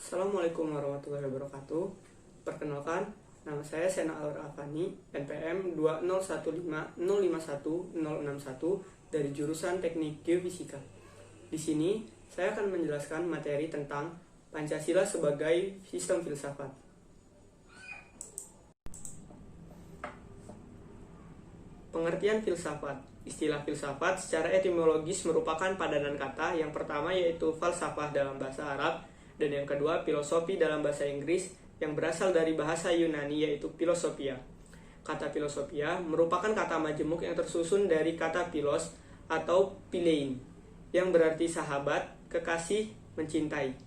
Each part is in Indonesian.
Assalamualaikum warahmatullahi wabarakatuh. Perkenalkan, nama saya Sena Alur Afani, NPM 20150510061 dari jurusan Teknik Geofisika. Di sini, saya akan menjelaskan materi tentang Pancasila sebagai sistem filsafat. Pengertian filsafat. Istilah filsafat secara etimologis merupakan padanan kata yang pertama yaitu falsafah dalam bahasa Arab, dan yang kedua filosofi dalam bahasa Inggris yang berasal dari bahasa Yunani yaitu philosophia. Kata philosophia merupakan kata majemuk yang tersusun dari kata philos atau philein yang berarti sahabat, kekasih, mencintai,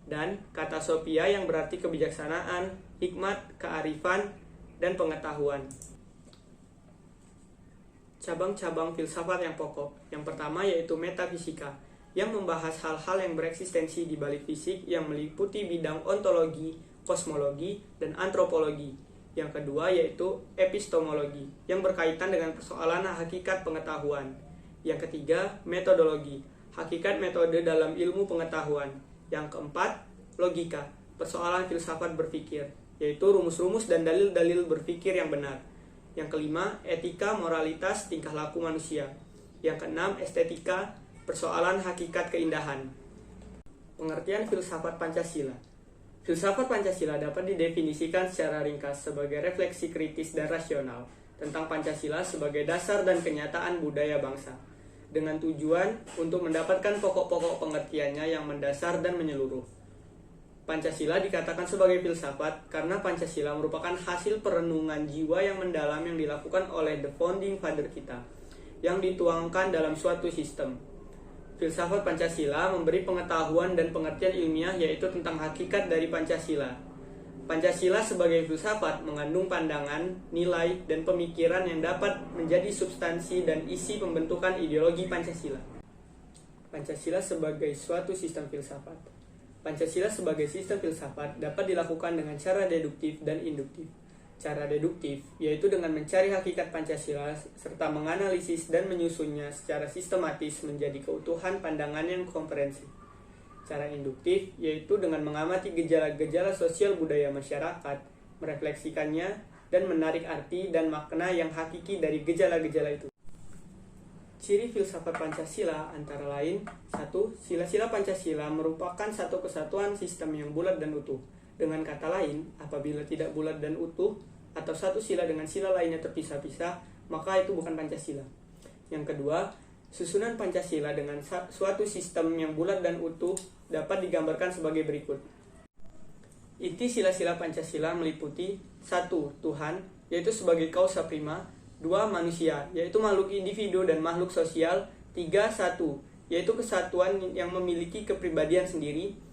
dan kata sophia yang berarti kebijaksanaan, hikmat, kearifan, dan pengetahuan. Cabang-cabang filsafat yang pokok. Yang pertama yaitu metafisika, yang membahas hal-hal yang bereksistensi di balik fisik yang meliputi bidang ontologi, kosmologi, dan antropologi. Yang kedua yaitu epistemologi, yang berkaitan dengan persoalan hakikat pengetahuan. Yang ketiga, metodologi, hakikat metode dalam ilmu pengetahuan. Yang keempat, logika, persoalan filsafat berpikir, yaitu rumus-rumus dan dalil-dalil berpikir yang benar. Yang kelima, etika, moralitas, tingkah laku manusia. Yang keenam, estetika, persoalan hakikat keindahan. Pengertian filsafat Pancasila. Filsafat Pancasila dapat didefinisikan secara ringkas sebagai refleksi kritis dan rasional tentang Pancasila sebagai dasar dan kenyataan budaya bangsa, dengan tujuan untuk mendapatkan pokok-pokok pengertiannya yang mendasar dan menyeluruh. Pancasila dikatakan sebagai filsafat karena Pancasila merupakan hasil perenungan jiwa yang mendalam yang dilakukan oleh the founding father kita, yang dituangkan dalam suatu sistem. Filsafat Pancasila memberi pengetahuan dan pengertian ilmiah yaitu tentang hakikat dari Pancasila. Pancasila sebagai filsafat mengandung pandangan, nilai, dan pemikiran yang dapat menjadi substansi dan isi pembentukan ideologi Pancasila. Pancasila sebagai suatu sistem filsafat. Pancasila sebagai sistem filsafat dapat dilakukan dengan cara deduktif dan induktif. Cara deduktif yaitu dengan mencari hakikat Pancasila serta menganalisis dan menyusunnya secara sistematis menjadi keutuhan pandangan yang komprehensif. Cara induktif yaitu dengan mengamati gejala-gejala sosial budaya masyarakat, merefleksikannya, dan menarik arti dan makna yang hakiki dari gejala-gejala itu. Ciri filsafat Pancasila antara lain: 1. Sila-sila Pancasila merupakan satu kesatuan sistem yang bulat dan utuh. Dengan kata lain, apabila tidak bulat dan utuh, atau satu sila dengan sila lainnya terpisah-pisah, maka itu bukan Pancasila. Yang kedua, susunan Pancasila dengan suatu sistem yang bulat dan utuh dapat digambarkan sebagai berikut. Inti sila-sila Pancasila meliputi: 1. Tuhan, yaitu sebagai causa prima. 2. Manusia, yaitu makhluk individu dan makhluk sosial. 3. Satu, yaitu kesatuan yang memiliki kepribadian sendiri.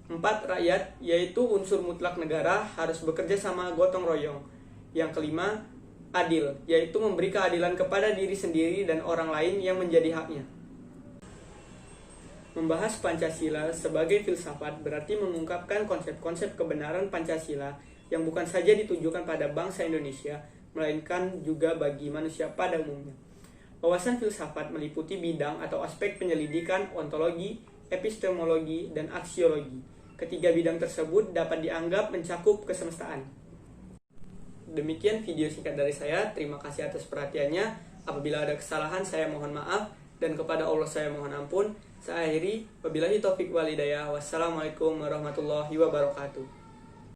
4. Rakyat, yaitu unsur mutlak negara harus bekerja sama gotong royong. Yang kelima, adil, yaitu memberi keadilan kepada diri sendiri dan orang lain yang menjadi haknya. Membahas Pancasila sebagai filsafat berarti mengungkapkan konsep-konsep kebenaran Pancasila yang bukan saja ditujukan pada bangsa Indonesia, melainkan juga bagi manusia pada umumnya. Wawasan filsafat meliputi bidang atau aspek penyelidikan ontologi, epistemologi, dan aksiologi. Ketiga bidang tersebut dapat dianggap mencakup kesemestaan. Demikian video singkat dari saya. Terima kasih atas perhatiannya. Apabila ada kesalahan, saya mohon maaf, dan kepada Allah saya mohon ampun. Saya akhiri, wabillahi taufik wal hidayah. Wassalamualaikum warahmatullahi wabarakatuh.